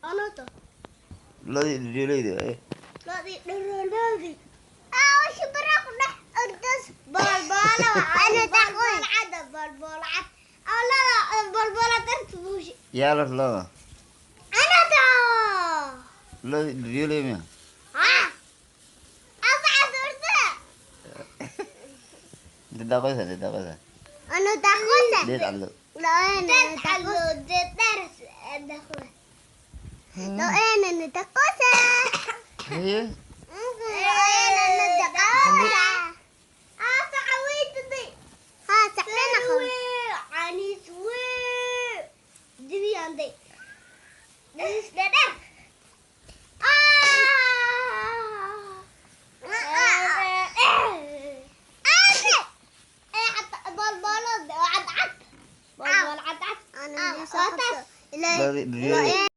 Ano to? Lady eh. Lodi. Syukur aku dah urus bol-bola. Ano takut? Ada bol-bola. Allah bol-bola terus. يعرف لا Ano to? لا ريولي مين Hah? Apa adursa? دقيقة Ano takut? ديت علو Ano takut? Terus takut. Lo ano takut? هي Ano takut? Sakawit di. Ha, sakna ako. Anis we. Dibi ande. This dada. بول عد عد. لا ريولي